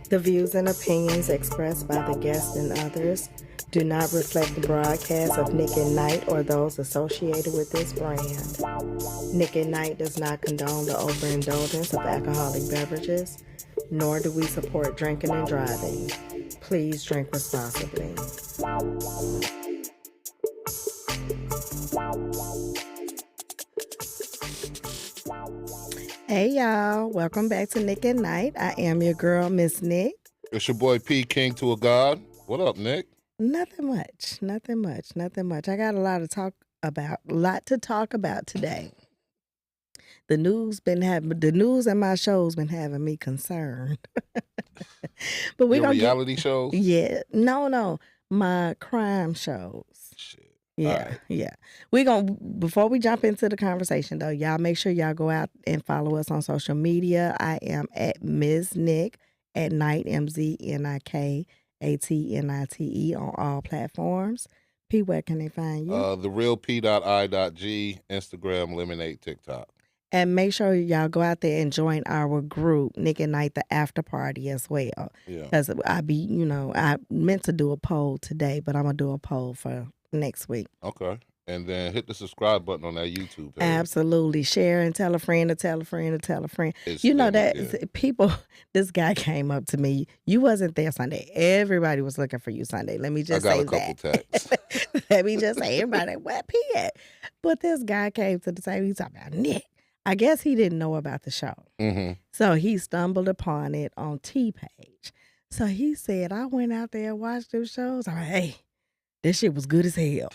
The views and opinions expressed by the guests and others do not reflect the broadcast of Nik and Night or those associated with this brand. Nik and Night does not condone the overindulgence of alcoholic beverages, nor do we support drinking and driving. Please drink responsibly. Hey y'all, welcome back to Nik and Night. I am your girl, Miss Nik. It's your boy P, King to a God. What up, Nick? Nothing much. I got a lot to talk about today. The news and my shows been having me concerned. But we Your reality shows? Yeah. No. My crime shows. Shit. Yeah, right. Yeah. Before we jump into the conversation though, y'all make sure y'all go out and follow us on social media. I am at Ms. Nik at Night, MZNIK ATNITE on all platforms. P, where can they find you? TheRealP.I.G, Instagram, Lemonade, TikTok. And make sure y'all go out there and join our group, Nik and Night, the after party as well. Yeah. Because I meant to do a poll today, but I'm going to do a poll for next week. Okay. And then hit the subscribe button on that YouTube page. Absolutely. Share and tell a friend to tell a friend to tell a friend. People, this guy came up to me. You wasn't there Sunday. Everybody was looking for you Sunday. Let me just say that. I got a couple texts. Let me just say, everybody, where P at? But this guy came to the table. He's talking about Nik. I guess he didn't know about the show. Mm-hmm. So he stumbled upon it on T-Page. So he said, I went out there and watched those shows. I'm like, hey, this shit was good as hell.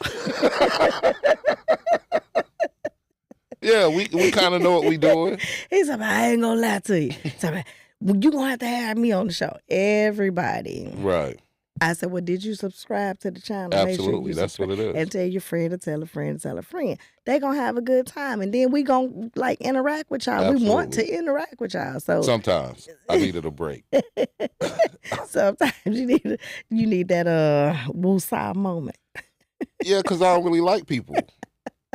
Yeah, we kind of know what we doing. He said, I ain't gonna lie to you. So, you gonna have me on the show. Everybody. Right. I said, well, did you subscribe to the channel? Absolutely. That's what it is. And tell your friend to tell a friend to tell a friend. They gonna have a good time. And then we gonna interact with y'all. Absolutely. We want to interact with y'all. So sometimes I needed a break. Sometimes you need that woosah moment. Yeah, because I don't really like people.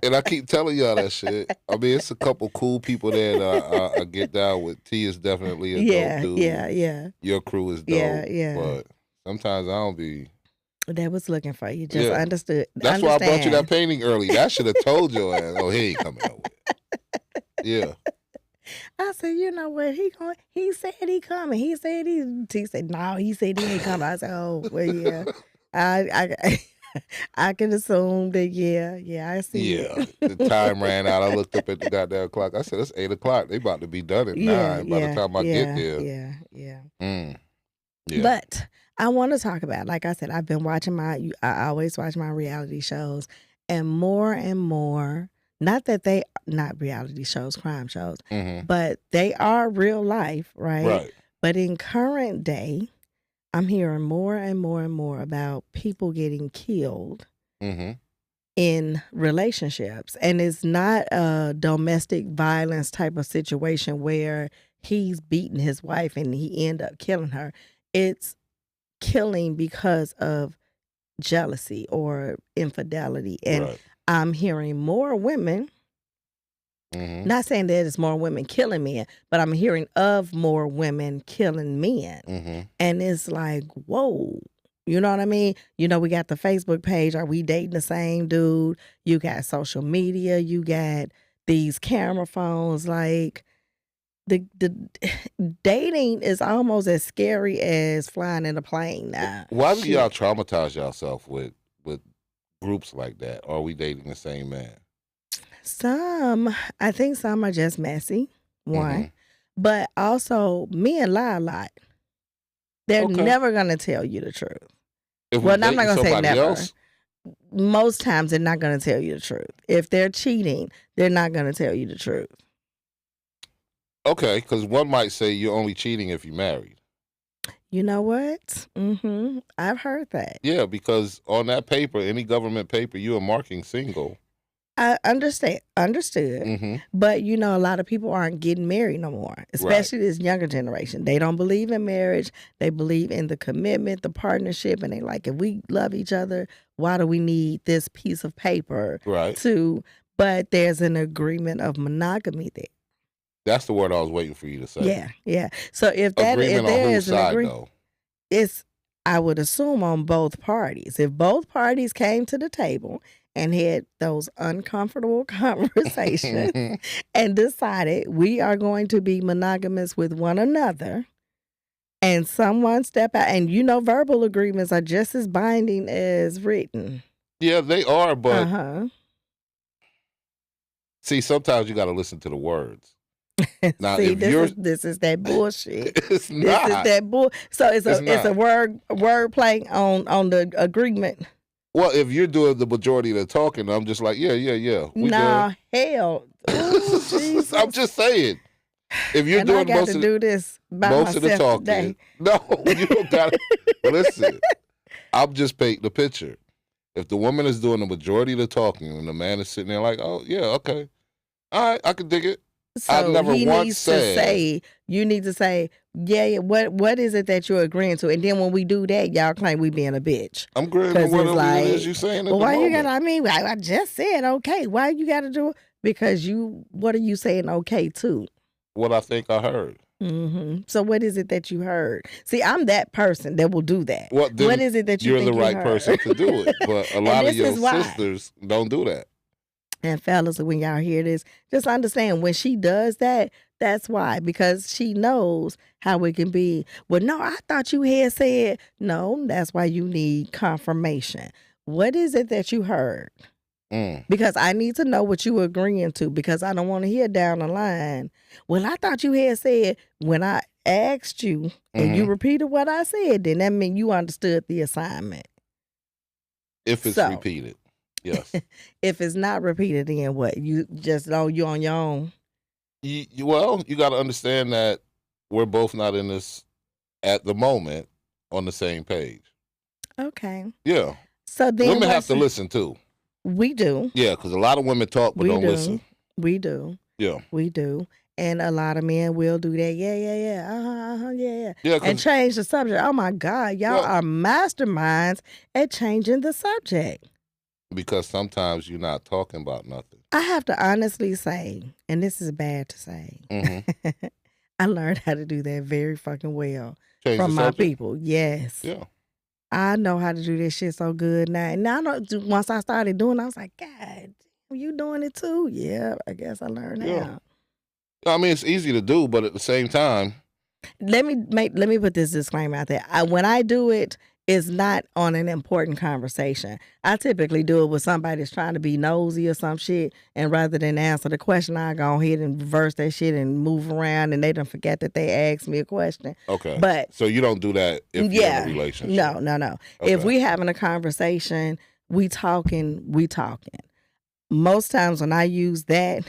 And I keep telling y'all that shit. I mean, it's a couple cool people that I get down with. T is definitely a dope dude. Yeah. Your crew is dope. Yeah. But sometimes I don't be. They was looking for you. Just understood. That's why I brought you that painting early. That should have told your ass, oh, he ain't coming over. Yeah. I said, you know what? He said he coming. He said no, he said he ain't coming. I said, oh, well, yeah. I can assume that, yeah, I see. Yeah, the time ran out. I looked up at the goddamn clock. I said, it's 8 o'clock. They about to be done at 9 by the time I get there. Yeah. Yeah. But I want to talk about, like I said, I've been watching I always watch my reality shows, and more, not that they, not reality shows, crime shows, but they are real life, right? Right. But in current day, I'm hearing more and more about people getting killed in relationships. And it's not a domestic violence type of situation where he's beating his wife and he end up killing her. It's killing because of jealousy or infidelity. And I'm hearing more women, not saying that it's more women killing men, but I'm hearing of more women killing men. And it's like, whoa, you know what I mean? You know, we got the Facebook page. Are we dating the same dude? You got social media. You got these camera phones. Like, the dating is almost as scary as flying in a plane now. Why do y'all traumatize yourself with groups like that? Or are we dating the same man? I think some are just messy, one. But also, men lie a lot. They're never going to tell you the truth. Well, I'm not going to say never. Else? Most times, they're not going to tell you the truth. If they're cheating, they're not going to tell you the truth. Okay, because one might say you're only cheating if you're married. You know what? I've heard that. Yeah, because on that paper, any government paper, you are marking single. I understood. But, you know, a lot of people aren't getting married no more, especially this younger generation. They don't believe in marriage. They believe in the commitment, the partnership, and they like, if we love each other, why do we need this piece of paper? Right. But there's an agreement of monogamy there. That's the word I was waiting for you to say. Yeah, yeah. So if Agreement on there whose is an side, agreement, though? it's, I would assume, on both parties. If both parties came to the table and had those uncomfortable conversations and decided we are going to be monogamous with one another, and someone step out, and verbal agreements are just as binding as written. Yeah, they are, but Uh-huh. see, sometimes you got to listen to the words. Now, See, if you're, this is that bullshit. it's This is not. that bull. So it's It's a not. word play on the agreement. Well, if you're doing the majority of the talking, I'm just like, yeah, we Nah, good. hell. Ooh, Jesus. I'm just saying. If you're And I doing got to do this by most of the myself talking, today. no, you don't got to. Listen, I'm just painting the picture. If the woman is doing the majority of the talking and the man is sitting there like, oh, yeah, okay. All right, I can dig it. I've So never he once needs said, to say, you need to say, yeah, what is it that you're agreeing to? And then when we do that, y'all claim we being a bitch. I'm agreeing to 'Cause it's whatever it is like, you're saying at well, the why you moment. got? I mean, I just said okay. Why you got to do it? Because what are you saying okay to? What I think I heard. Mm-hmm. So what is it that you heard? See, I'm that person that will do that. Well, then What is it that you you're think the you right heard? person to do it. But a lot of this your is why. sisters don't do that. And fellas, when y'all hear this, just understand when she does that, that's why. Because she knows how it can be. Well, no, I thought you had said. No, that's why you need confirmation. What is it that you heard? Because I need to know what you were agreeing to, because I don't want to hear down the line, well, I thought you had said, when I asked you and you repeated what I said, then that means you understood the assignment. If it's repeated. Yes. If it's not repeated, then what? You just know you on your own? Well, you got to understand that we're both not in this at the moment on the same page. Okay. Yeah. So then women have to listen too. We do. Yeah, because a lot of women talk but don't listen. We do. Yeah. We do. And a lot of men will do that. Yeah. Yeah. Yeah. And change the subject. Oh my God. Y'all are masterminds at changing the subject. Because sometimes you're not talking about nothing. I have to honestly say, and this is bad to say, I learned how to do that very fucking well from my people. Yes. Yeah. I know how to do this shit so good now. And I know once I started doing it, I was like, God, you doing it too? Yeah, I guess I learned how. I mean, it's easy to do, but at the same time. Let me put this disclaimer out there. When I do it, it's not on an important conversation. I typically do it with somebody that's trying to be nosy or some shit, and rather than answer the question, I go ahead and reverse that shit and move around, and they don't forget that they asked me a question. Okay. But so you don't do that if you're in a relationship? No. Okay. If we having a conversation, we talking. Most times when I use that,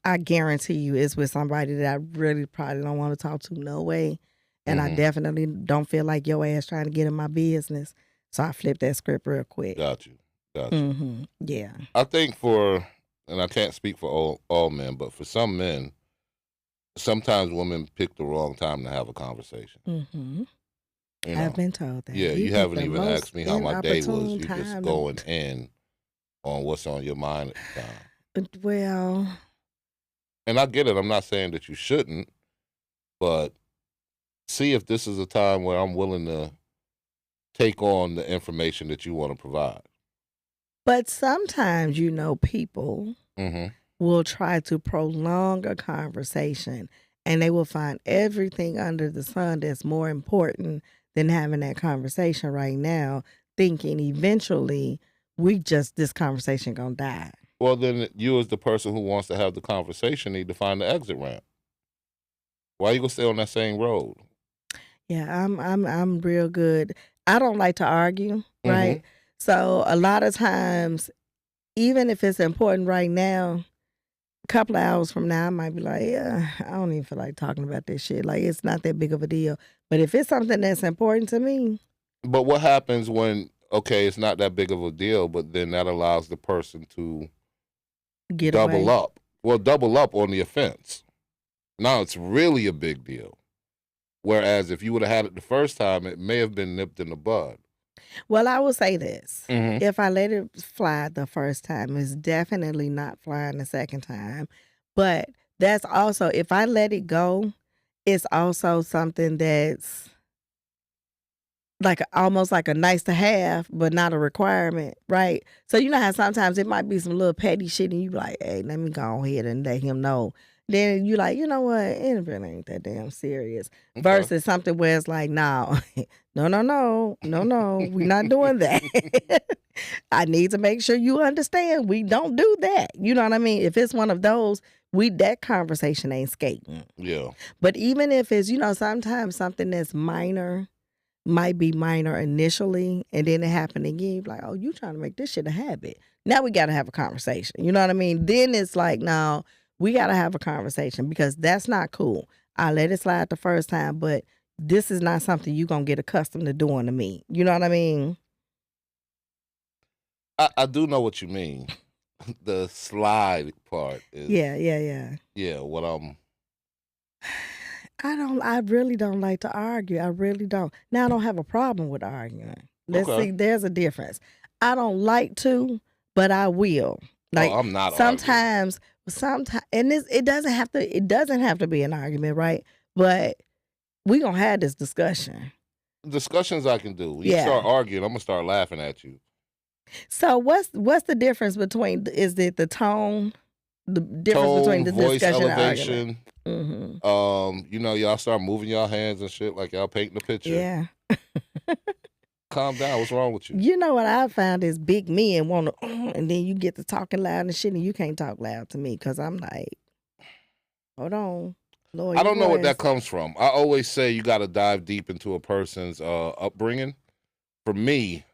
I guarantee you it's with somebody that I really probably don't want to talk to no way. And I definitely don't feel like your ass trying to get in my business. So I flip that script real quick. Got you. Yeah. I think and I can't speak for all men, but for some men, sometimes women pick the wrong time to have a conversation. I've been told that. Yeah, you haven't even asked me how my day was. You're just going in on what's on your mind at the time. Well. And I get it. I'm not saying that you shouldn't, but see if this is a time where I'm willing to take on the information that you want to provide. But sometimes, people will try to prolong a conversation, and they will find everything under the sun that's more important than having that conversation right now, thinking eventually this conversation gonna die. Well, then you as the person who wants to have the conversation need to find the exit ramp. Why you gonna stay on that same road? Yeah, I'm real good. I don't like to argue, right? So a lot of times, even if it's important right now, a couple of hours from now, I might be like, yeah, I don't even feel like talking about this shit. Like, it's not that big of a deal. But if it's something that's important to me. But what happens when, okay, it's not that big of a deal, but then that allows the person to double up. Well, double up on the offense. Now it's really a big deal. Whereas if you would have had it the first time, it may have been nipped in the bud. Well, I will say this. If I let it fly the first time, it's definitely not flying the second time. But that's also, if I let it go, it's also something that's like almost like a nice to have, but not a requirement, right? So you know how sometimes it might be some little petty shit, and you be like, "Hey, let me go ahead and let him know." Then you like, you know what? It really ain't that damn serious. Okay. Versus something where it's like, no, no, we're not doing that. I need to make sure you understand we don't do that. You know what I mean? If it's one of those, that conversation ain't skating. Yeah. But even if it's, sometimes something that's minor might be minor initially, and then it happened again. You're like, oh, you trying to make this shit a habit. Now we got to have a conversation. You know what I mean? Then it's like, no, we got to have a conversation because that's not cool. I let it slide the first time, but this is not something you're going to get accustomed to doing to me. You know what I mean? I do know what you mean. The slide part is. Yeah. Yeah, what I really don't like to argue. I really don't. Now I don't have a problem with arguing. Let's see, there's a difference. I don't like to, but I will. Like I'm not sometimes, and it doesn't have to be an argument, right? But we gonna have this discussion. Discussions I can do. When you start arguing, I'm gonna start laughing at you. So what's the difference between, is it the tone? The difference between the voice discussion elevation. and argument. Y'all start moving y'all hands and shit like y'all painting a picture. Yeah. Calm down. What's wrong with you? You know what I found is big men want to, and then you get to talking loud and shit, and you can't talk loud to me because I'm like, hold on. Lord, I don't know what that comes from. I always say you got to dive deep into a person's upbringing. For me,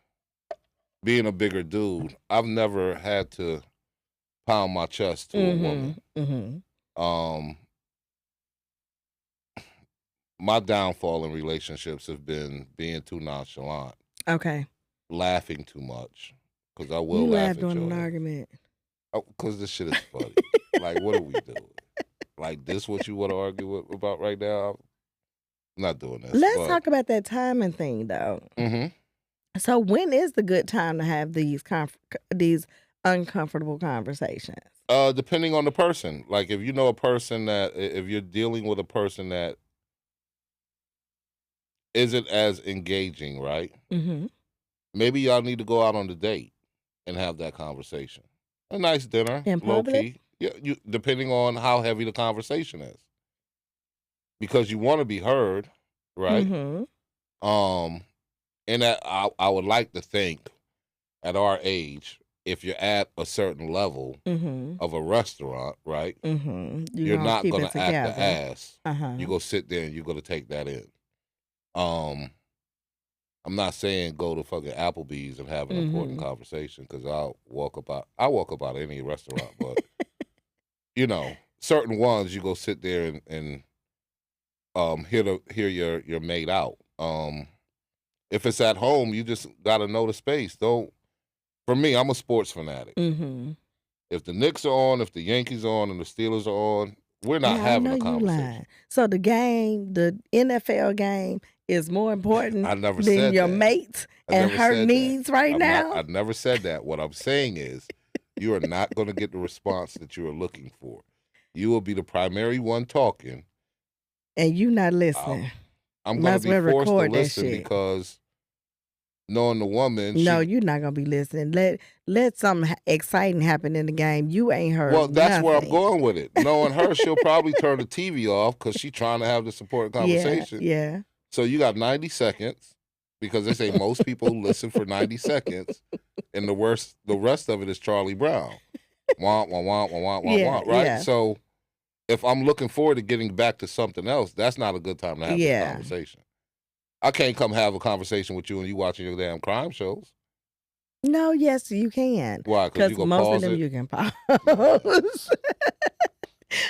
being a bigger dude, I've never had to pound my chest to a woman. Mm-hmm. My downfall in relationships have been being too nonchalant. Okay. Laughing too much. Because I will you laugh laughed at on your an argument. Because this shit is funny. Like, what are we doing? Like, this what you want to argue about right now? I'm not doing this. Let's talk about that timing thing, though. Mm-hmm. So when is the good time to have these uncomfortable conversations? Depending on the person. Like, if you know a person that, if you're dealing with a person that isn't as engaging, right? Mm-hmm. Maybe y'all need to go out on the date and have that conversation. A nice dinner, in low public? key. Yeah, depending on how heavy the conversation is, because you want to be heard, right? Mm-hmm. And I would like to think, at our age, if you're at a certain level of a restaurant, right? You're not gonna act the ass. Uh-huh. You go sit there and you're gonna take that in. I'm not saying go to fucking Applebee's and have an important conversation, because I'll walk about any restaurant, but certain ones you go sit there and hear your mate out. If it's at home, you just gotta know the space. For me, I'm a sports fanatic. If the Knicks are on, if the Yankees are on, and the Steelers are on, we're not having a conversation. So the NFL game, is more important than your mate and her needs right now? I never said that. What I'm saying is, you are not going to get the response that you are looking for. You will be the primary one talking, and you not listening. I'm going to be forced to listen because knowing the woman. No, you're not going to be listening. Let something exciting happen in the game. You ain't heard. Well, that's nothing. where I'm going with it. Knowing her, she'll probably turn the TV off because she's trying to have this important conversation. Yeah. So you got 90 seconds, because they say most people listen for 90 seconds, and the rest of it is Charlie Brown. Wah, wah, wah, wah, wah, wah, wah, right? Yeah. So if I'm looking forward to getting back to something else, that's not a good time to have this conversation. I can't come have a conversation with you and you watching your damn crime shows. No, yes, you can. Why? Because most of them you can pause.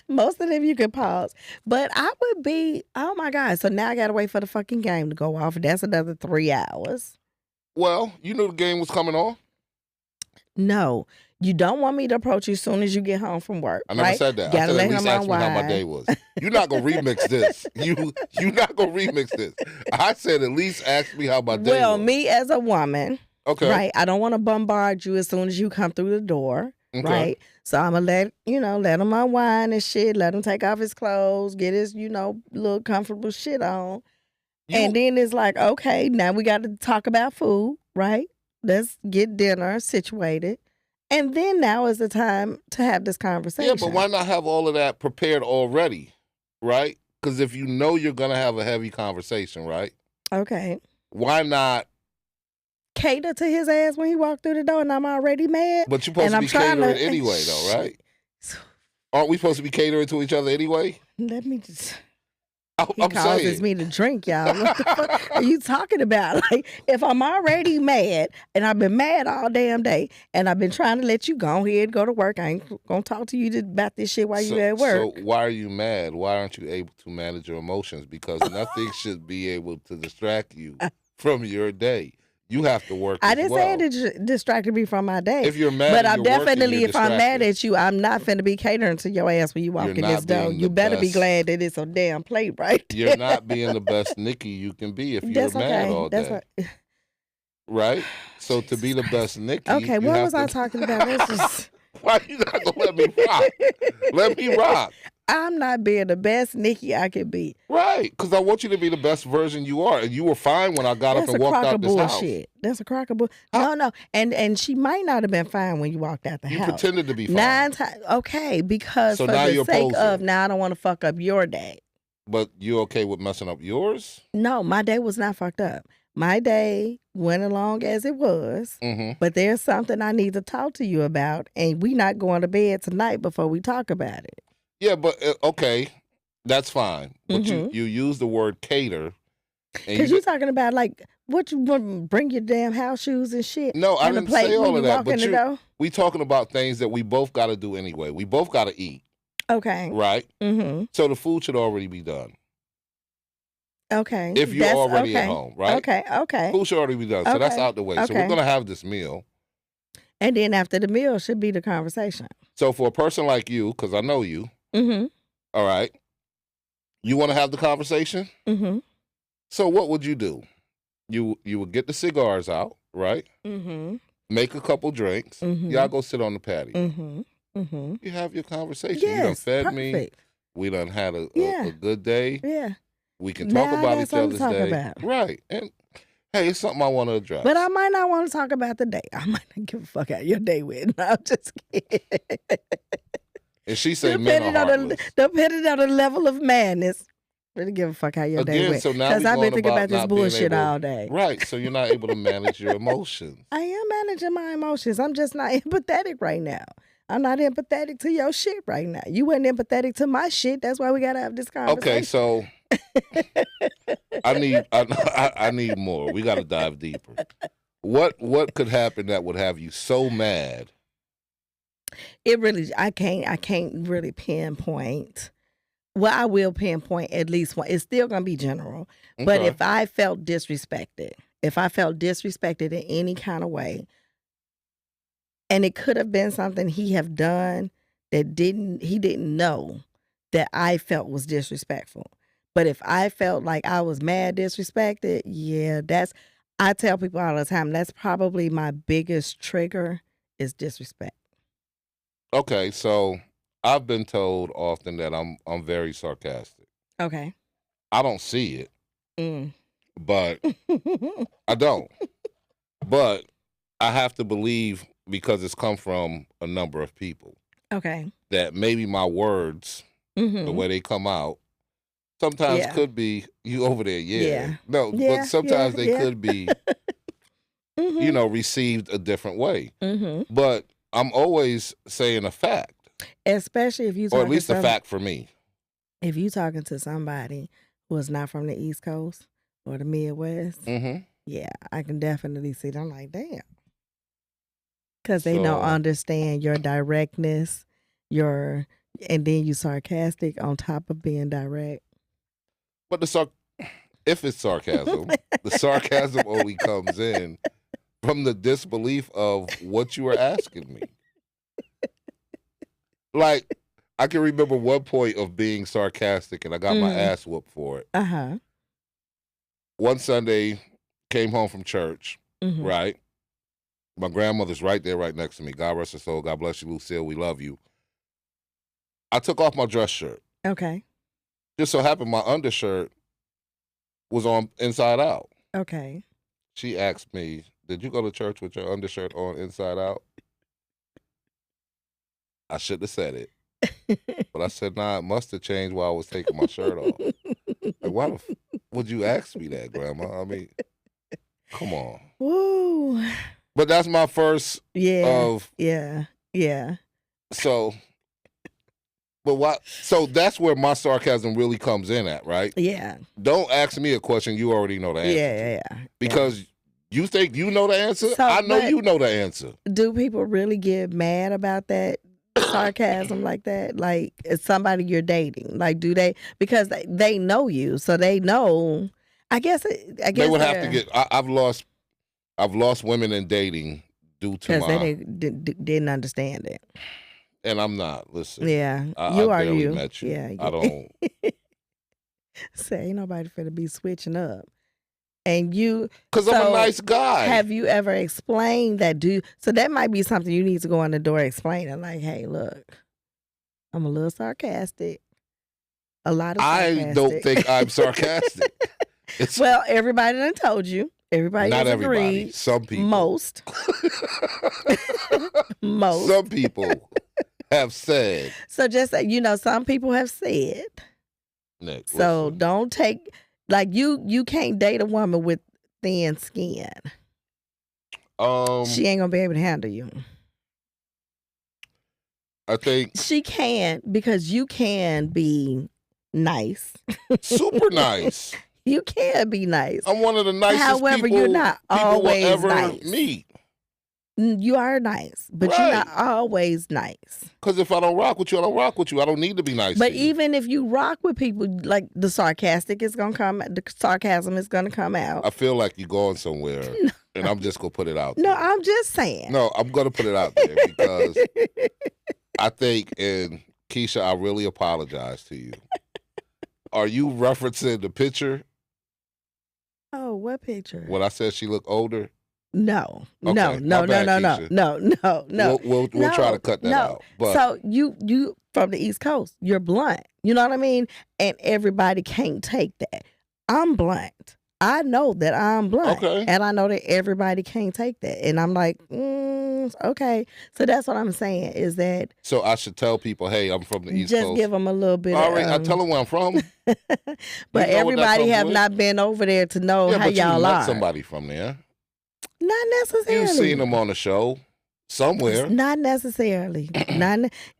Most of them you can pause. But I would be, oh my God. So now I got to wait for the fucking game to go off. That's another 3 hours. Well, you knew the game was coming on. No. You don't want me to approach you as soon as you get home from work. I never said that. I said at least ask me how my day was. You're not going to remix this. You're not going to remix this. I said at least ask me how my day was. Well, me as a woman. Okay. Right. I don't want to bombard you as soon as you come through the door. Okay. right? So I'm gonna let him unwind and shit, let him take off his clothes, get his, little comfortable shit on. And then it's like, okay, now we got to talk about food, right? Let's get dinner situated. And then now is the time to have this conversation. Yeah, but why not have all of that prepared already, right? Because if you know you're going to have a heavy conversation, right? Okay. Why not cater to his ass when he walked through the door and I'm already mad? But you're supposed to be catering anyway, though, right? Aren't we supposed to be catering to each other anyway? Let me just... He causes me to drink, y'all. What the fuck are you talking about? Like, if I'm already mad and I've been mad all damn day and I've been trying to let you go ahead, go to work, I ain't gonna talk to you about this shit while you at work. So why are you mad? Why aren't you able to manage your emotions? Because nothing should be able to distract you from your day. You have to work. I didn't say it distracted me from my day. If you're mad, but I'm definitely, if I'm mad at you, I'm not finna be catering to your ass when you walk in this door. You better be glad that it's a damn plate, right? You're not being the best Nikki you can be if you're mad all day. Right? So to be the best Nikki. Okay, what was I talking about? Let's just... Why you not gonna let me rock? Let me rock. I'm not being the best Nikki I could be. Right, because I want you to be the best version you are. And you were fine when I got up and walked out this house. That's a crock of bullshit. No. And she might not have been fine when you walked out the house. You pretended to be fine. 9 times. Okay, because for the sake of, now I don't want to fuck up your day. But you okay with messing up yours? No, my day was not fucked up. My day went along as it was, but there's something I need to talk to you about, and we not going to bed tonight before we talk about it. Yeah, but okay, that's fine. But you use the word cater. Because you're talking about, like, what you want to bring your damn house shoes and shit. No, I didn't say all of that. But we talking about things that we both got to do anyway. We both got to eat. Okay. Right? So the food should already be done. Okay. If you're already at home, right? Okay. Food should already be done. So that's out the way. So we're going to have this meal. And then after the meal should be the conversation. So for a person like you, because I know you, all right, you want to have the conversation? So what would you do? You would get the cigars out, right? Make a couple drinks. Y'all go sit on the patio. You have your conversation. Yes, you done fed perfect. me. We done had a good day. Yeah. We can talk about each other's day. About. Right. And hey, it's something I want to address. But I might not want to talk about the day. I might not give a fuck out your day with. No, I'm just kidding. And she say men are heartless. Depending on the level of madness. Really give a fuck how your day went. Because I've been thinking about this bullshit all day. Right. So you're not able to manage your emotions. I am managing my emotions. I'm just not empathetic right now. I'm not empathetic to your shit right now. You weren't empathetic to my shit. That's why we got to have this conversation. Okay, so I need more. We got to dive deeper. What could happen that would have you so mad? It really, I can't really pinpoint. Well, I will pinpoint at least one. It's still going to be general. Okay. But if I felt disrespected in any kind of way, and it could have been something he have done that he didn't know that I felt was disrespectful. But if I felt like I was mad disrespected, yeah, I tell people all the time, that's probably my biggest trigger is disrespect. Okay, so I've been told often that I'm very sarcastic. Okay. I don't see it, but I don't. But I have to believe, because it's come from a number of people. Okay. That maybe my words, the way they come out, sometimes could be, you over there, but sometimes they could be, received a different way. But I'm always saying a fact. Especially if you or at least a fact for me. If you talking to somebody who is not from the East Coast or the Midwest, yeah, I can definitely see them like, damn. Because they don't understand your directness, and then you sarcastic on top of being direct. But if it's sarcasm, the sarcasm only comes in from the disbelief of what you were asking me. Like, I can remember one point of being sarcastic, and I got my ass whooped for it. One Sunday, came home from church, right? My grandmother's right there, right next to me. God rest her soul. God bless you, Lucille. We love you. I took off my dress shirt. Okay. Just so happened my undershirt was on inside out. Okay. She asked me, "Did you go to church with your undershirt on inside out?" I shouldn't have said it. But I said, nah, it must have changed while I was taking my shirt off. Like, why would you ask me that, Grandma? I mean, come on. Woo. But that's my first of. Yeah. So, but what? So that's where my sarcasm really comes in at, right? Yeah. Don't ask me a question you already know the answer to. Yeah. Because you think you know the answer? So, I know you know the answer. Do people really get mad about that sarcasm like that? Like, it's somebody you're dating. Like, do they? Because they know you, so they know. I guess they would have to get. I've lost women in dating due to because they didn't understand it. And I'm not. Listen. Yeah, I barely met you. Yeah, I don't. Say ain't nobody finna be switching up. And you, because I'm a nice guy. Have you ever explained that? So that might be something you need to go on the door explaining. Like, hey, look, I'm a little sarcastic. A lot of sarcastic. I don't think I'm sarcastic. Well, everybody done told you. Everybody not everybody. Agreed. Some people. Most. Most. Some people have said. So just some people have said. Nick, so listen. Don't take. Like you can't date a woman with thin skin. She ain't gonna be able to handle you. I think she can, because you can be nice. Super nice. You can be nice. I'm one of the nicest However, people you're not always will ever nice. meet. You are nice, but right. You're not always nice. Because if I don't rock with you, I don't rock with you. I don't need to be nice. But even if you rock with people, like the sarcasm is gonna come out. I feel like you're going somewhere, and I'm just gonna put it out there. No, I'm just saying. No, I'm gonna put it out there because I think, and Keisha, I really apologize to you. Are you referencing the picture? Oh, what picture? When I said she looked older? No, okay, no. No. We'll try to cut that out. But so you from the East Coast, you're blunt. You know what I mean? And everybody can't take that. I'm blunt. I know that I'm blunt. Okay. And I know that everybody can't take that. And I'm like, okay. So that's what I'm saying is that. So I should tell people, hey, I'm from the East Coast. Just give them a little bit. All right, I tell them where I'm from. But everybody have not been over there to know how but y'all you met are. somebody from there. Not necessarily. You've seen them on the show somewhere. Not necessarily.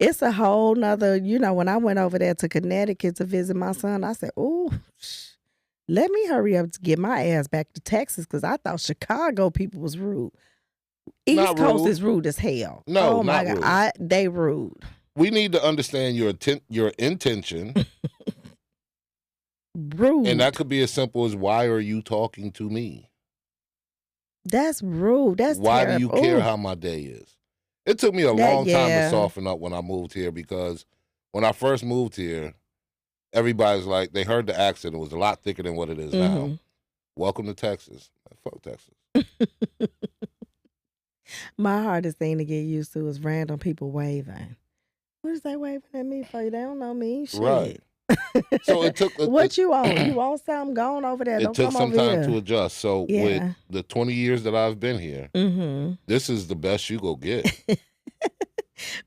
It's a whole nother, when I went over there to Connecticut to visit my son, I said, oh, let me hurry up to get my ass back to Texas because I thought Chicago people was rude. East Coast is rude as hell. No, oh my God, they rude. We need to understand your intention. Rude. And that could be as simple as, why are you talking to me? That's rude. That's why terrible. do you care how my day is? It took me a long time to soften up when I moved here, because when I first moved here, everybody's like, they heard the accent. It was a lot thicker than what it is now. Welcome to Texas. Fuck Texas. My hardest thing to get used to is random people waving. What is they waving at me for? They don't know me. Shit. Right. So it took what you want? You want something? Going over there. It took some time to adjust. So with the 20 years that I've been here, this is the best you go get.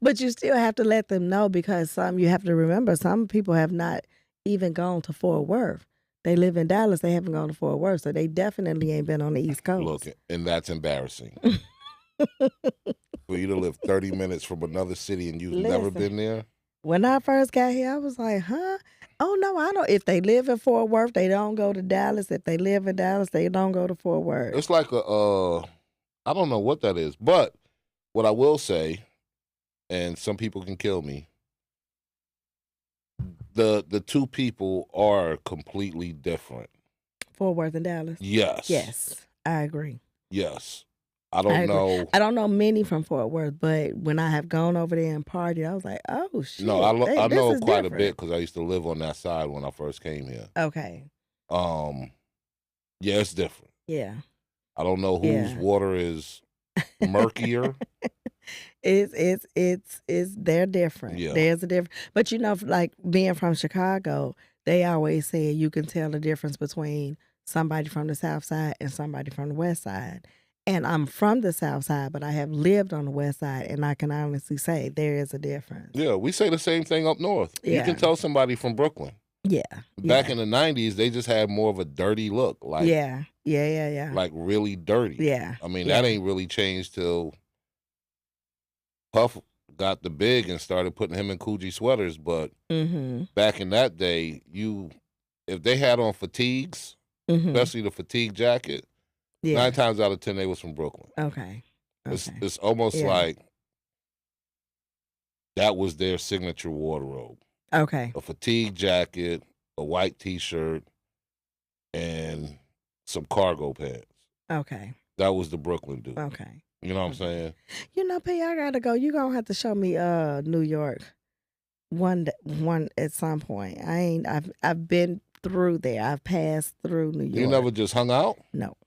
But you still have to let them know, because you have to remember, some people have not even gone to Fort Worth. They live in Dallas. They haven't gone to Fort Worth, so they definitely ain't been on the East Coast. Look, and that's embarrassing. For you to live 30 minutes from another city and you've never been there. When I first got here, I was like, huh? Oh, no, I don't. If they live in Fort Worth, they don't go to Dallas. If they live in Dallas, they don't go to Fort Worth. It's like I don't know what that is. But what I will say, and some people can kill me, the two people are completely different. Fort Worth and Dallas? Yes. Yes, I agree. Yes. I don't know. I don't know many from Fort Worth, but when I have gone over there and partied, I was like, oh, shit. No, I know quite a bit because I used to live on that side when I first came here. Okay. Yeah, it's different. Yeah. I don't know whose water is murkier. They're different. Yeah. There's a difference. But like being from Chicago, they always say you can tell the difference between somebody from the South Side and somebody from the West Side. And I'm from the South Side, but I have lived on the West Side, and I can honestly say there is a difference. Yeah, we say the same thing up north. Yeah. You can tell somebody from Brooklyn. Yeah. Back in the 90s, they just had more of a dirty look. Like yeah. Like really dirty. Yeah. I mean, that ain't really changed till Puff got the big and started putting him in Coogee sweaters. But back in that day, if they had on fatigues, especially the fatigue jacket, 9 times out of 10 they was from Brooklyn. Okay. It's almost like that was their signature wardrobe. Okay. A fatigue jacket, a white T-shirt, and some cargo pants. Okay. That was the Brooklyn dude. Okay. You know what I'm saying? P, I gotta go. You gonna have to show me New York one at some point. I've been through there. I've passed through New York. You never just hung out? No.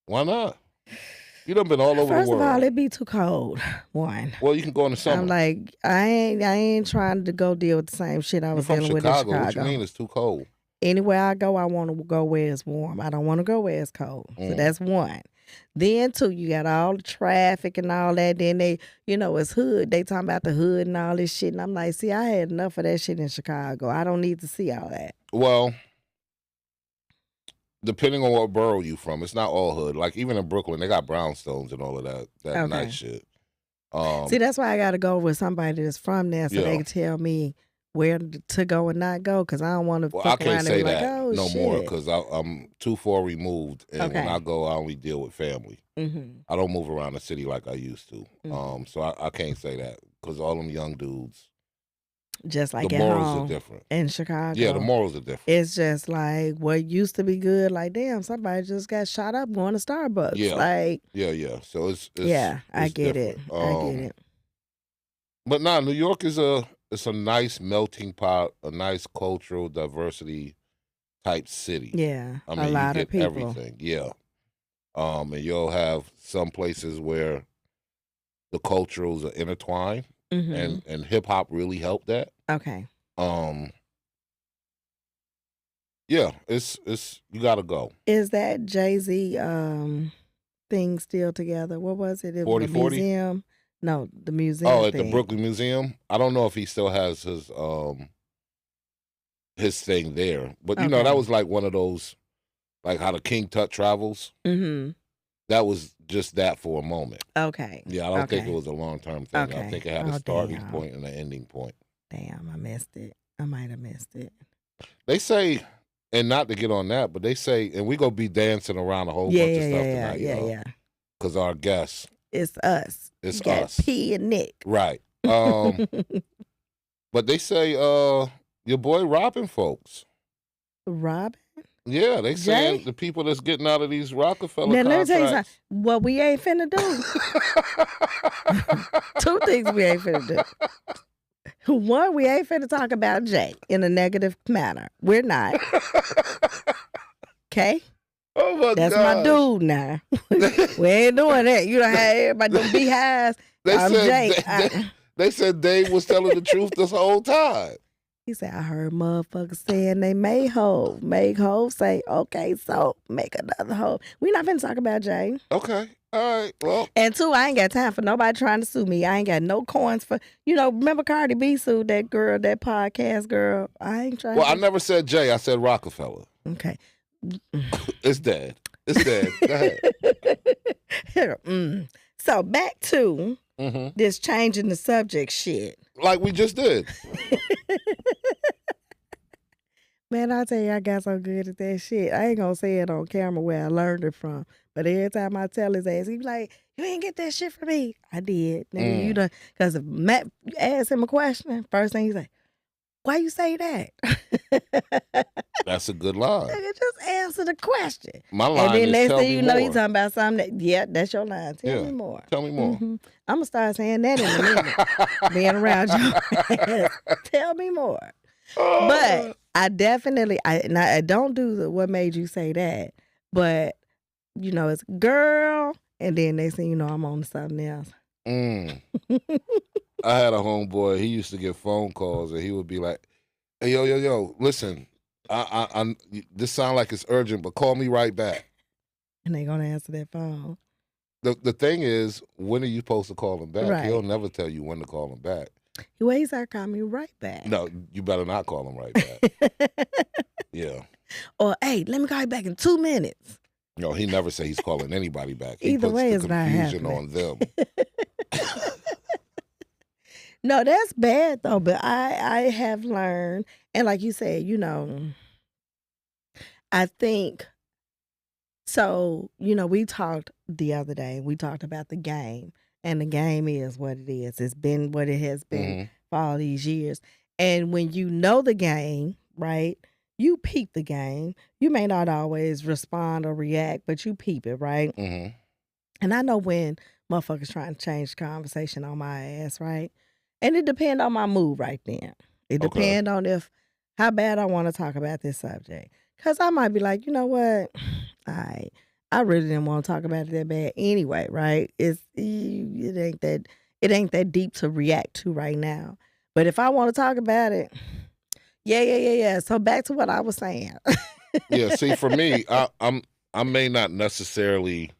Why not? You done been all over the world. First of all, it'd be too cold. One. Well, you can go in the summer. I'm like, I ain't trying to go deal with the same shit I was dealing with in Chicago. What you mean it's too cold? Anywhere I go, I want to go where it's warm. I don't want to go where it's cold. So that's one. Then two, you got all the traffic and all that. Then they, it's hood. They talking about the hood and all this shit. And I'm like, see, I had enough of that shit in Chicago. I don't need to see all that. Well, depending on what borough you from, it's not all hood. Like even in Brooklyn, they got brownstones and all of that nice shit. See, that's why I got to go with somebody that's from there so they can tell me where to go and not go, because I don't want to fuck around and be like, oh, no shit. more, because I'm too far removed, and when I go, I only deal with family. I don't move around the city like I used to. So I can't say that, because all them young dudes, just like the at morals home are different in Chicago. Yeah, the morals are different. It's just like what used to be good. Like, damn, somebody just got shot up going to Starbucks. Yeah, like, yeah. So it's I get different. I get it. But New York is it's a nice melting pot, a nice cultural diversity type city. Yeah, I mean, a lot you of get people. everything. Yeah, and you'll have some places where the cultures are intertwined, and hip hop really helped that. Okay. Yeah, it's you gotta go. Is that Jay-Z thing still together? What was it? It was a museum. No, the museum. Oh, at thing. the Brooklyn Museum. I don't know if he still has his thing there, but you know that was like one of those, like how the King Tut travels. That was just that for a moment. Okay. Yeah, I don't think it was a long-term thing. Okay. I think it had a starting point and an ending point. Damn, I missed it. I might have missed it. They say, and not to get on that, but they say, and we gonna be dancing around a whole bunch of stuff tonight, yeah. Because our guests. It's us. It's you us. Got P and Nick. Right. But they say your boy robbing folks. Robbing? Yeah, they saying the people that's getting out of these Rockefeller now, contracts. Let me tell you something. What we ain't finna do. 2 things we ain't finna do. One, we ain't finna talk about Jay in a negative manner. We're not. Okay? Oh my God. That's my dude now. We ain't doing that. You don't have everybody doing beehives. They said Dave was telling the truth this whole time. He said, I heard motherfuckers saying they made Hov. Make Hov say, okay, so make another Hov. We not finna talk about Jay. Okay. All right. Well. And two, I ain't got time for nobody trying to sue me. I ain't got no coins for, remember Cardi B sued that girl, that podcast girl. I ain't trying I never said Jay. I said Rockefeller. Okay. It's dead. It's dead. Go ahead. So back to this changing the subject shit. Like we just did. Man, I tell you, I got so good at that shit. I ain't gonna say it on camera where I learned it from. But every time I tell his ass, he be like, you ain't get that shit from me. I did. Nigga, you done. Because if Matt asked him a question, first thing he's like, why you say that? That's a good line. Nigga, just answer the question. My line and then is next tell thing me you know, more. he's talking about something that's your line. Tell me more. Tell me more. I'm going to start saying that in a minute. Being around you. Tell me more. But I definitely, I don't do what made you say that. But, it's girl, And then next thing you know, I'm on to something else. I had a homeboy. He used to get phone calls, and he would be like, "Hey, yo, listen, I this sound like it's urgent, but call me right back." And they gonna answer that phone. The thing is, when are you supposed to call him back? Right. He'll never tell you when to call him back. Well, he's like, call me right back. No, you better not call him right back. Yeah. Or, hey, let me call you back in 2 minutes. No, he never say he's calling anybody back. He Either puts way, the it's not confusion happening. on them. No, that's bad though. But I have learned, and like you said, you know, I think so. You know, we talked the other day. We talked about the game, and the game is what it is. It's been what it has been for all these years. And when you know the game, right? You peep the game. You may not always respond or react, but you peep it, right? And I know when motherfuckers trying to change the conversation on my ass, right? And it depends on my mood right then. It depends on how bad I want to talk about this subject. Because I might be like, you know what? I really didn't want to talk about it that bad anyway, right? It ain't that deep to react to right now. But if I want to talk about it, yeah. So back to what I was saying. Yeah, see, for me, I may not necessarily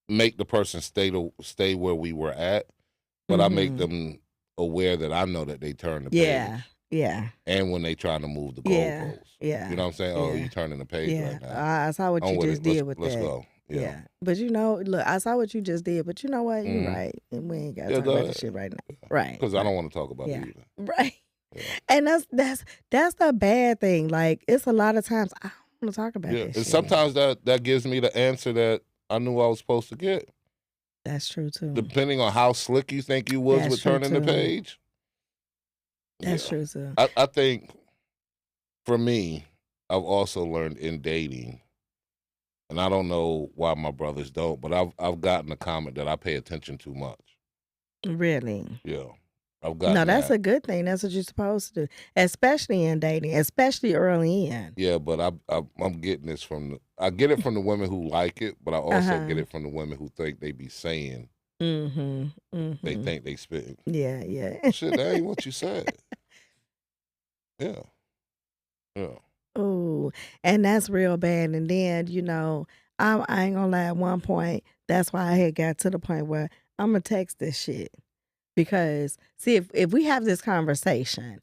make the person stay where we were at, but I make them aware that I know that they turn the page. Yeah. And when they trying to move the goalposts. Yeah. You know what I'm saying? Oh, you turning the page right now. I saw what you just did with that. Let's go. Yeah. But you know, look, I saw what you just did, but you know what? You're right. And we ain't got to talk about this shit right now. Right. Because I don't want to talk about it either. Right. Yeah. And that's the bad thing. Like, it's a lot of times I don't want to talk about this shit. And sometimes that gives me the answer that I knew I was supposed to get. That's true too. Depending on how slick you think you was with turning the page. That's true too. I think for me, I've also learned in dating, and I don't know why my brothers don't, but I've gotten a comment that I pay attention too much. Really? Yeah. I've gotten No, that's a good thing. That's what you're supposed to do, especially in dating, especially early in. Yeah, but I'm getting this I get it from the women who like it, but I also get it from the women who think they be saying they think they spitting. Yeah. Shit, that ain't what you said. Yeah. Oh, and that's real bad. And then, you know, I ain't gonna lie, at one point, that's why I had got to the point where I'm gonna text this shit. Because, see, if we have this conversation,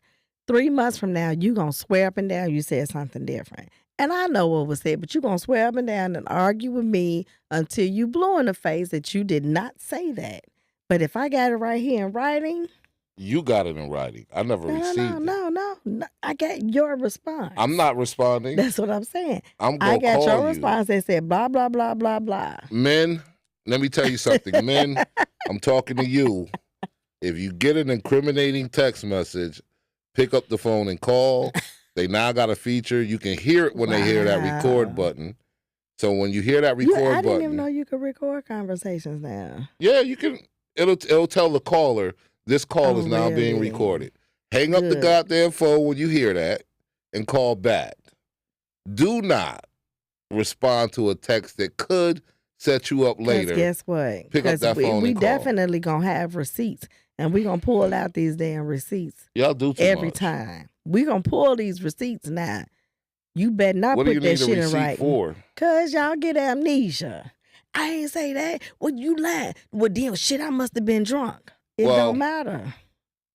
3 months from now, you gonna swear up and down you said something different. And I know what was said, but you gonna swear up and down and argue with me until you blue in the face that you did not say that. But if I got it right here in writing. You got it in writing. I never received it. No. I got your response. I'm not responding. That's what I'm saying. I got your response that said blah, blah, blah, blah, blah. Men, let me tell you something. Men, I'm talking to you. If you get an incriminating text message, pick up the phone and call. They now got a feature. You can hear it when they hear that record button. So when you hear that record button. I didn't even know you could record conversations now. Yeah, you can. It'll tell the caller, this call is now being recorded. Hang up the goddamn phone when you hear that and call back. Do not respond to a text that could set you up later. Guess what? Pick up that phone we and call. Definitely going to have receipts. And we're going to pull out these damn receipts. Y'all do too every much. time. We're going to pull these receipts now. You better not put that shit in writing. For? Because y'all get amnesia. I ain't say that. Well, you lied. Well, damn, shit, I must have been drunk. It don't matter.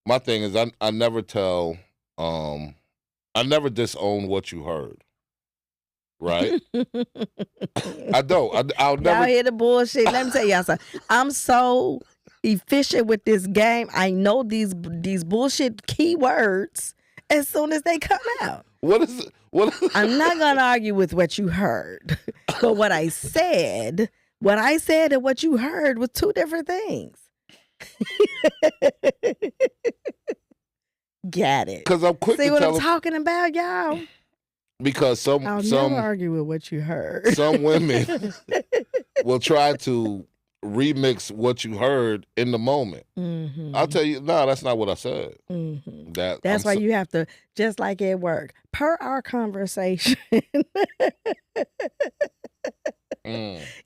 My thing is I never tell, I never disown what you heard. Right? I don't. I'll never. Y'all hear the bullshit. Let me tell y'all something. I'm so efficient with this game. I know these bullshit keywords as soon as they come out. What is it? I'm not gonna argue with what you heard, but what I said and what you heard was 2 different things. Got it? Because I'm quick. See what I'm talking about, y'all? Because I'll never argue with what you heard. Some women will try to remix what you heard in the moment. I'll tell you, no, that's not what I said. That's why you have to, just like at work, per our conversation.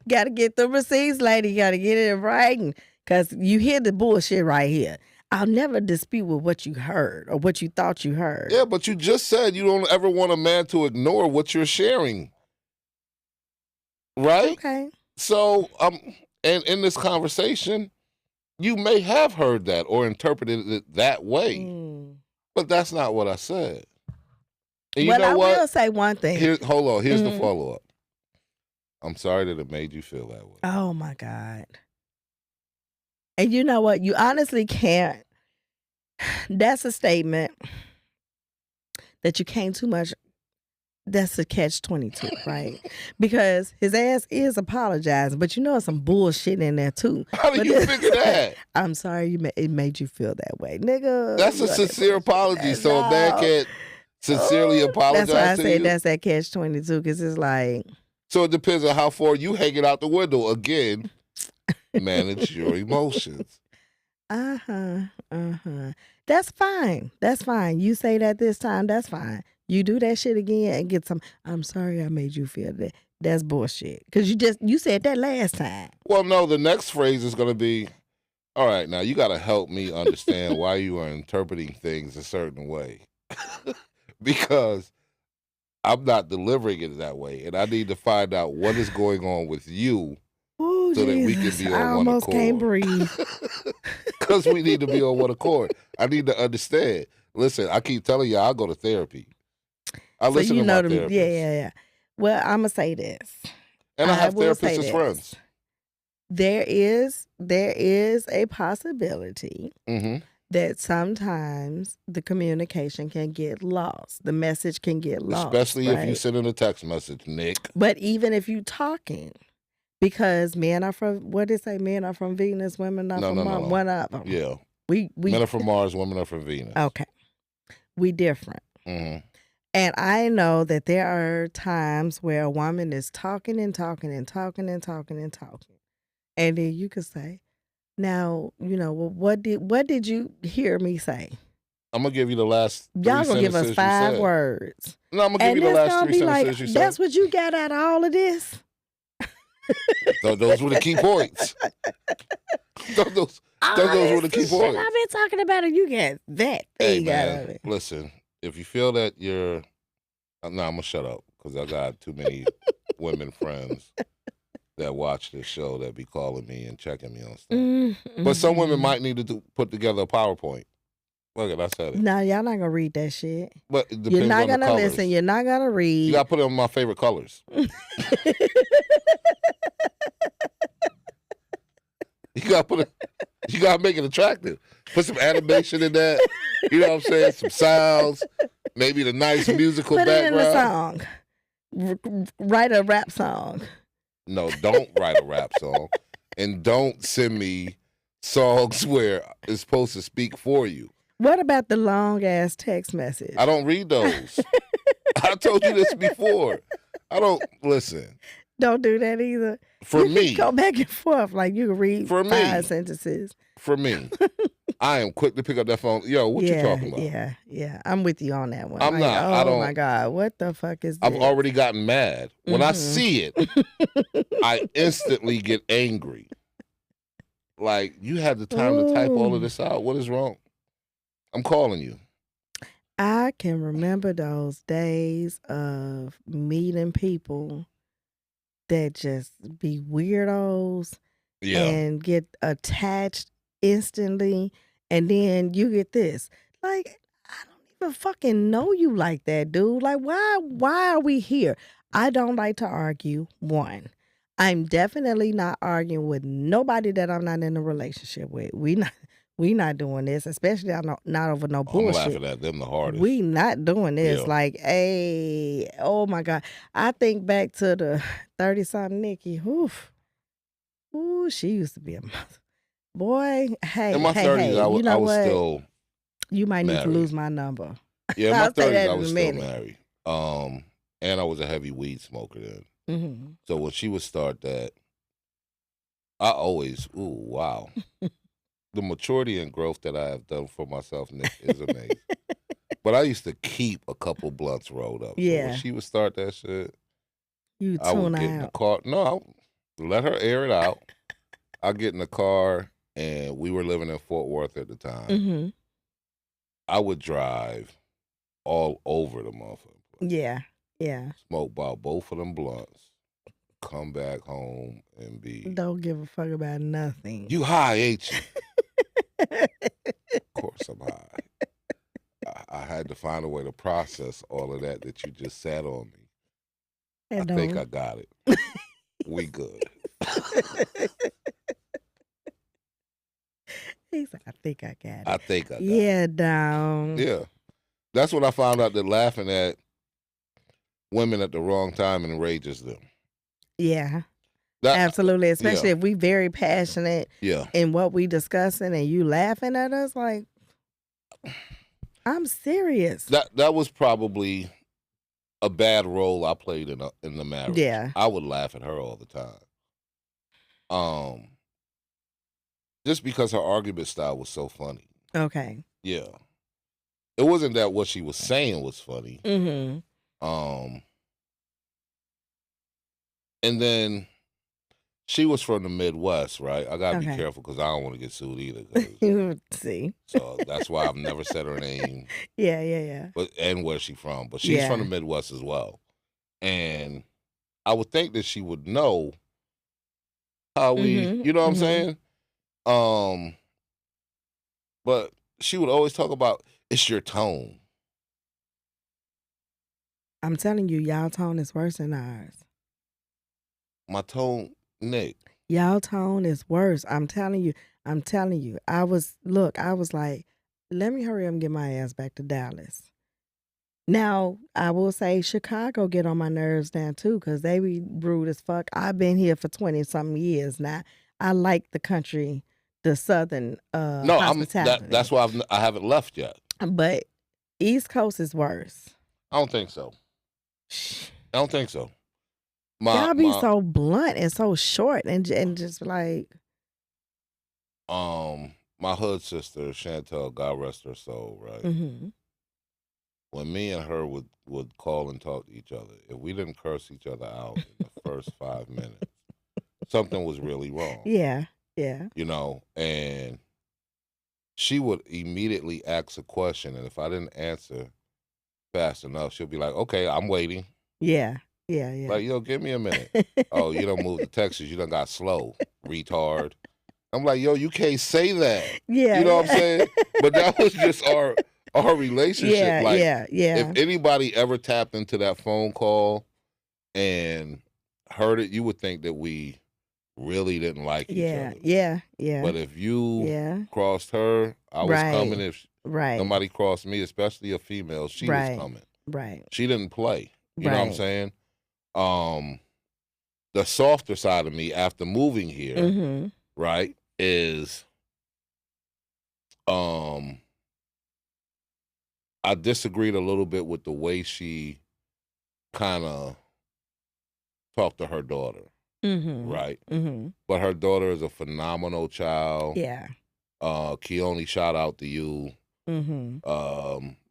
Got to get the receipts, lady. Got to get it in writing, because you hear the bullshit right here. I'll never dispute with what you heard or what you thought you heard. Yeah, but you just said you don't ever want a man to ignore what you're sharing. Right? Okay. So, and in this conversation, you may have heard that or interpreted it that way. But that's not what I said. And you know what? I will say one thing. Hold on. Here's the follow-up. I'm sorry that it made you feel that way. Oh, my God. And you know what? You honestly can't. That's a statement that you can't too much. That's a catch-22, right? Because his ass is apologizing, but you know some bullshit in there too. How do you figure that? I'm sorry it made you feel that way, nigga. That's a sincere apology, so a man can't sincerely apologize to you. That's why I say that's that catch-22, because it's like. So it depends on how far you hang it out the window. Again, manage your emotions. That's fine. That's fine. You say that this time, that's fine. You do that shit again and get some, I'm sorry I made you feel that. That's bullshit. Because you said that last time. Well, no, the next phrase is going to be, all right, now you got to help me understand why you are interpreting things a certain way. Because I'm not delivering it that way. And I need to find out what is going on with you. Ooh, so Jesus, that we can be on one accord. I almost can't breathe. Because we need to be on one accord. I need to understand. Listen, I keep telling you, I'll go to therapy. I listen to my therapist. Yeah. Well, I'm going to say this. And I have therapists as friends. There is a possibility that sometimes the communication can get lost. The message can get lost. Especially if you send in a text message, Nick. But even if you talking. Because men are from, what did it say? Men are from Venus, women are from Mars. One of them. Yeah. We men are from Mars, women are from Venus. Okay. We different. And I know that there are times where a woman is talking and talking and talking and talking and talking. And then you could say, now, well, what did you hear me say? I'm going to give you the last three Y'all going to give us 5 words. No, I'm going to give you the last 3 sentences you said. That's what you got out of all of this? So those were the key points. Those were the key points. I've been talking about it. You get that thing out of it. Listen, if you feel that you're, I'm gonna shut up because I got too many women friends that watch this show that be calling me and checking me on stuff. But some women might need to put together a PowerPoint. Look, I said it. No, y'all not gonna read that shit. But it depends you're not on gonna the colors. listen. You're not gonna read. You gotta put it on my favorite colors. You gotta make it attractive. Put some animation in that. You know what I'm saying? Some sounds. Maybe the nice musical background. Put it in a song. Write a rap song. No, don't write a rap song. And don't send me songs where it's supposed to speak for you. What about the long ass text message? I don't read those. I told you this before. I don't listen. Don't do that either. For you me, go back and forth like you can read 5 sentences. For me, I am quick to pick up that phone. Yo, what you talking about? Yeah. I'm with you on that one. I'm not. Oh my God, what the fuck is this? I've already gotten mad. When I see it, I instantly get angry. Like, you had the time to type all of this out. What is wrong? I'm calling you. I can remember those days of meeting people that just be weirdos and get attached instantly. And then you get this. Like, I don't even fucking know you like that, dude. Like, why are we here? I don't like to argue, one. I'm definitely not arguing with nobody that I'm not in a relationship with. We not doing this, especially not over no bullshit. I'm laughing at them the hardest. We not doing this. Yeah. Like, hey, oh my God. I think back to the 30-something Nikki. Ooh, she used to be a mother. Boy, hey, in my 30s, I was still You might need married. to lose my number. Yeah, in my 30s, I was still married. And I was a heavy weed smoker then. Mm-hmm. So when she would start that, I always, wow. The maturity and growth that I have done for myself, Nick, is amazing. But I used to keep a couple blunts rolled up. So when she would start that shit, you I would tune get in the out. car. No, I would let her air it out. I'd get in the car, and we were living in Fort Worth at the time. Mm-hmm. I would drive all over the motherfucker. Yeah, yeah. Smoke about both of them blunts. Come back home and be. Don't give a fuck about nothing. You high, ain't you? Of course I'm high. I had to find a way to process all of that you just sat on me. I think I got it. We good. He's like, I think I got it. I think I got it. Yeah, down. Yeah. That's when I found out that laughing at women at the wrong time enrages them. Yeah. Absolutely. Especially if we very passionate in what we discussing and you laughing at us, like, I'm serious. That was probably a bad role I played in the marriage. Yeah. I would laugh at her all the time. Just because her argument style was so funny. Okay. Yeah. It wasn't that what she was saying was funny. Mm-hmm. And then she was from the Midwest, right? I gotta be careful because I don't want to get sued either. See. So that's why I've never said her name. Yeah. But and where she from. But she's from the Midwest as well. And I would think that she would know how we, you know what I'm saying? But she would always talk about, it's your tone. I'm telling you, y'all tone is worse than ours. My tone, Nick. Y'all tone is worse. I'm telling you. I was like, let me hurry up and get my ass back to Dallas. Now, I will say Chicago get on my nerves now too, because they be rude as fuck. I've been here for 20-something years now. I like the country, the southern hospitality. That's why I haven't left yet. But East Coast is worse. I don't think so. Y'all be so blunt and so short and just like. My hood sister Chantel, God rest her soul, right? Mm-hmm. When me and her would call and talk to each other, if we didn't curse each other out in the first 5 minutes, something was really wrong. Yeah. You know, and she would immediately ask a question, and if I didn't answer fast enough, she'll be like, "Okay, I'm waiting." Yeah. Like, give me a minute. Oh, you done moved to Texas. You done got slow, retard. I'm like, yo, you can't say that. Yeah. You know what I'm saying? But that was just our relationship. Yeah. If anybody ever tapped into that phone call and heard it, you would think that we really didn't like each other. Yeah. But if you crossed her, I was coming. If somebody crossed me, especially a female, she was coming. Right. She didn't play. You know what I'm saying? The softer side of me after moving here, right, is I disagreed a little bit with the way she kind of talked to her daughter, right? But her daughter is a phenomenal child. Yeah. Keone, shout out to you.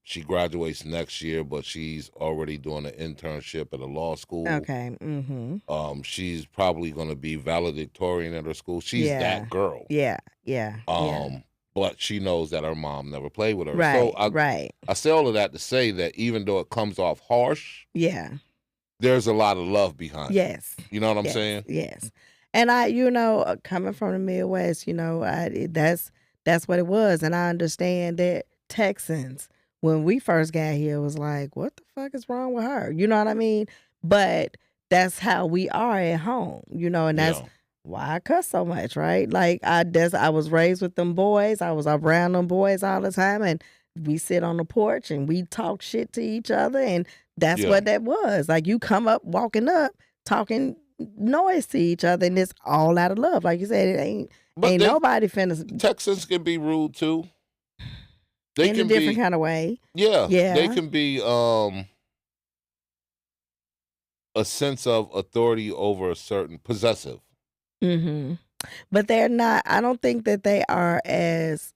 She graduates next year, but she's already doing an internship at a law school. Okay. She's probably going to be valedictorian at her school. She's that girl. Yeah. But she knows that her mom never played with her. Right. So I say all of that to say that even though it comes off harsh, there's a lot of love behind it. Yes. You know what I'm saying? Yes. And I, coming from the Midwest, that's what it was. And I understand that Texans, when we first got here, was like, what the fuck is wrong with her? You know what I mean? But that's how we are at home, and that's why I cuss so much, right? Like I was raised with them boys. I was around them boys all the time, and we sit on the porch and we talk shit to each other, and that's what that was. Like you come up, walking up, talking noise to each other, and it's all out of love. Like you said, it ain't nobody finna. Texans can be rude too. They in a different kind of way. Yeah. They can be a sense of authority over a certain possessive. But they're not. I don't think that they are as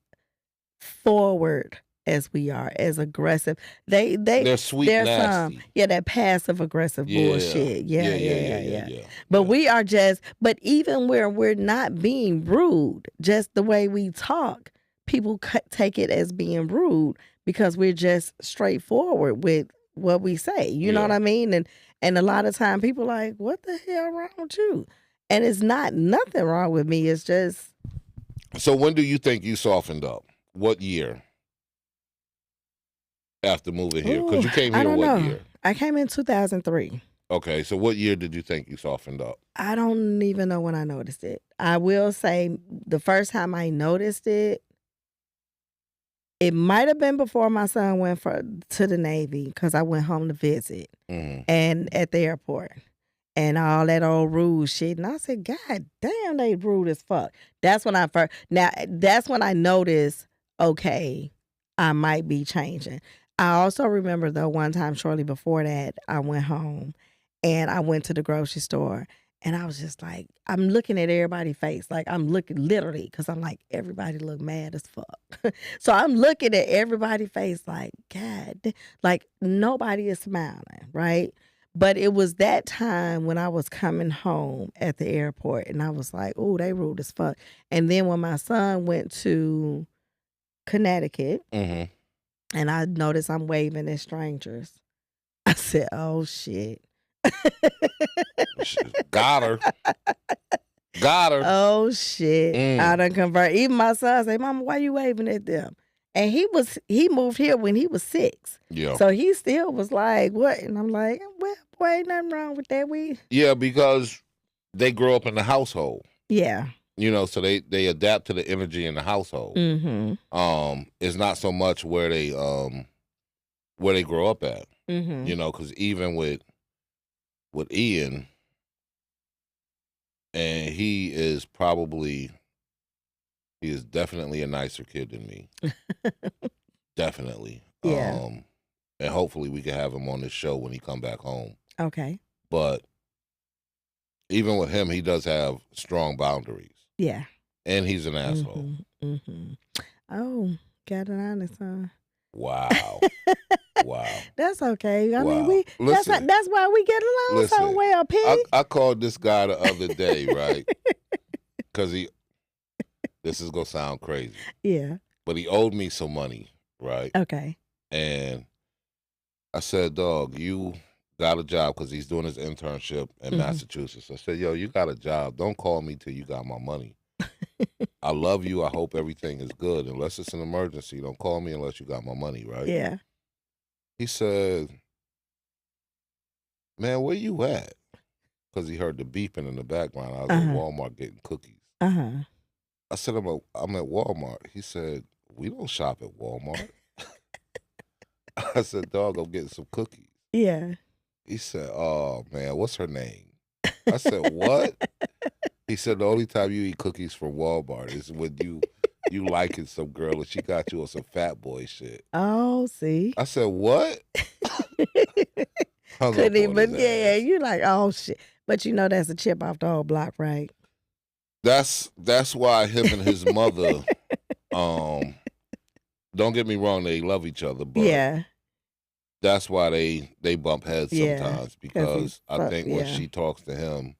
forward as we are, as aggressive. They're sweet, nasty. That passive aggressive bullshit. Yeah. But we are but even where we're not being rude, just the way we talk, people take it as being rude because we're just straightforward with what we say. You know what I mean? And a lot of time people are like, what the hell wrong with you? And it's not nothing wrong with me. It's just. So when do you think you softened up? What year? After moving here? Because you came here what year? I came in 2003. Okay, so what year did you think you softened up? I don't even know when I noticed it. I will say the first time I noticed it, it might have been before my son went to the Navy because I went home to visit and at the airport and all that old rude shit. And I said, God damn, they rude as fuck. That's when that's when I noticed, okay, I might be changing. I also remember though one time shortly before that, I went home and I went to the grocery store. And I was just like, I'm looking at everybody's face. Like, I'm looking literally, because I'm like, everybody look mad as fuck. So I'm looking at everybody's face like, God, like nobody is smiling, right? But it was that time when I was coming home at the airport and I was like, oh, they rude as fuck. And then when my son went to Connecticut and I noticed I'm waving at strangers, I said, oh, shit. Got her. Oh shit! I done convert. Even my son say, "Mama, why you waving at them?" And he moved here when he was 6. Yeah. So he still was like, "What?" And I'm like, "Well, boy, ain't nothing wrong with that. Yeah, because they grow up in the household. Yeah. You know, so they adapt to the energy in the household. It's not so much where they grow up at. You know, because even with Ian, and he is definitely a nicer kid than me. Definitely. Yeah. And hopefully we can have him on this show when he come back home. Okay. But even with him, he does have strong boundaries. Yeah. And he's an asshole. Oh, got an honest son. Wow. Wow. That's okay. I mean, that's why we get along so well, P. I called this guy the other day, right? Because this is going to sound crazy. Yeah. But he owed me some money, right? Okay. And I said, dog, you got a job, because he's doing his internship in Massachusetts. I said, yo, you got a job. Don't call me till you got my money. I love you. I hope everything is good. Unless it's an emergency, don't call me unless you got my money, right? Yeah. He said, man, where you at? Because he heard the beeping in the background. I was at Walmart getting cookies. I said, I'm at Walmart. He said, we don't shop at Walmart. I said, dog, I'm getting some cookies. Yeah. He said, oh, man, what's her name? I said, what? He said, the only time you eat cookies from Walmart is when you liking some girl and she got you on some fat boy shit. Oh, see? I said, what? Couldn't even, you like, oh, shit. But you know that's a chip off the old block, right? That's why him and his mother, don't get me wrong, they love each other, but that's why they bump heads sometimes, because I think when she talks to him,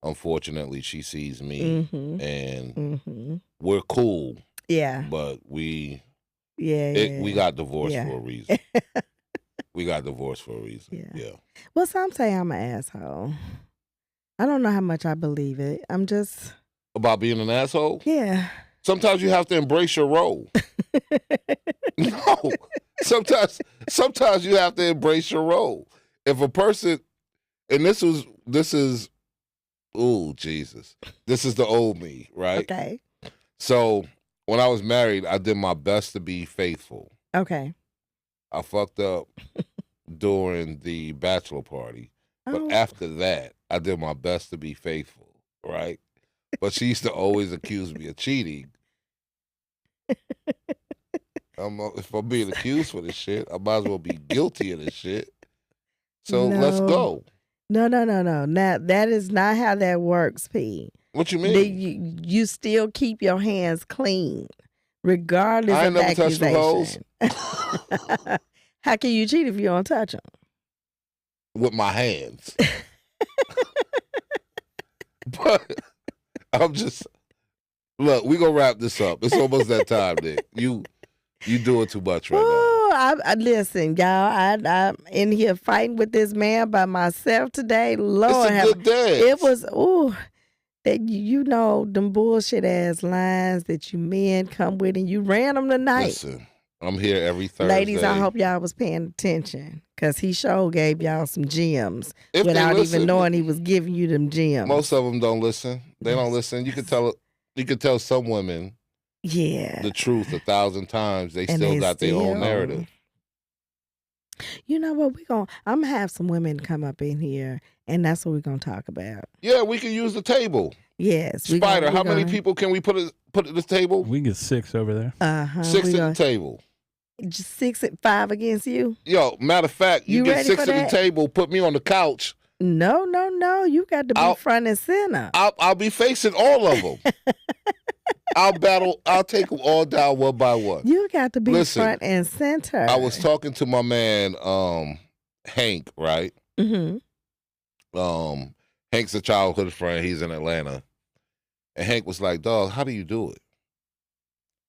unfortunately, she sees me, and we're cool. Yeah. But we got divorced for a reason. We got divorced for a reason. Yeah. Well, some say I'm an asshole. I don't know how much I believe it. I'm just... About being an asshole? Yeah. Sometimes you have to embrace your role. No. Sometimes you have to embrace your role. If a person... And this is... Oh, Jesus. This is the old me, right? Okay. So, when I was married, I did my best to be faithful. Okay. I fucked up during the bachelor party. But after that, I did my best to be faithful, right? But she used to always accuse me of cheating. If I'm being accused for this shit, I might as well be guilty of this shit. So let's go. No. Now, that is not how that works, P. What you mean? You still keep your hands clean. regardless I of ain't never touched them hoes. accusation. How can you cheat if you don't touch them? With my hands. But I'm just look. We gonna wrap this up. It's almost that time, Nick. You doing too much right now. I listen, y'all. I'm in here fighting with this man by myself today. Lord, it's a good dance. It was that you know them bullshit ass lines that you men come with, and you ran them tonight. Listen, I'm here every Thursday. Ladies, I hope y'all was paying attention, because he sure gave y'all some gems without even knowing he was giving you them gems. Most of them don't listen. They don't listen. You can tell some women the truth 1,000 times. They still got their own narrative. You know what? I'm gonna have some women come up in here, and that's what we're gonna talk about. Yeah, we can use the table. Yes. Spider, how many people can we put at this table? We can get 6 over there. 6 at the table. Just 6 at 5 against you? Yo, matter of fact, you get 6 at the table, put me on the couch. No. You got to be front and center. I'll be facing all of them. I'll take them all down one by one. You got to be front and center. I was talking to my man, Hank, right? Mm-hmm. Hank's a childhood friend. He's in Atlanta. And Hank was like, dog, how do you do it?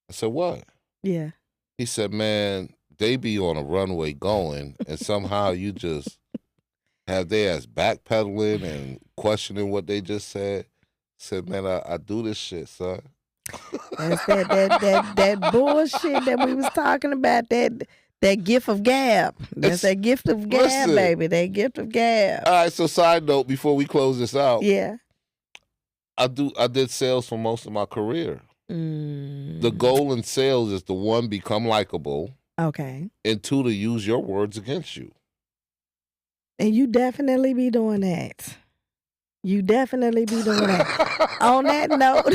I said, what? Yeah. He said, man, they be on a runway going, and somehow you just have their ass backpedaling and questioning what they just said. I said, man, I do this shit, son. That's that bullshit that we was talking about, that gift of gab. That's that gift of gab, baby. That gift of gab. All right, so side note before we close this out. Yeah. I did sales for most of my career. The goal in sales is to 1, become likable. Okay. And 2, to use your words against you. And you definitely be doing that. You definitely be doing that. On that note,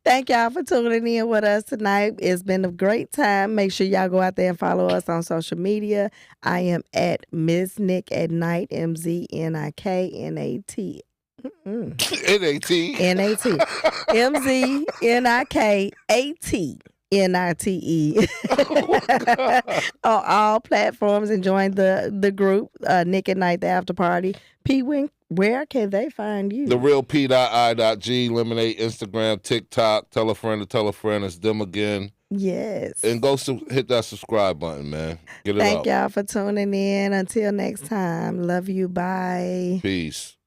thank y'all for tuning in with us tonight. It's been a great time. Make sure y'all go out there and follow us on social media. I am at Ms. Nik at Night, MZNIKNAT. N-A-T. N-A-T. MZNIKAT. NITE. On all platforms, and join the group, Nik and Night, the after party. P Wing, where can they find you? The real P.I.G. Lemonade, Instagram, TikTok. Tell a friend to tell a friend. It's them again. Yes. And go hit that subscribe button, man. Get it up. Thank y'all for tuning in. Until next time. Love you. Bye. Peace.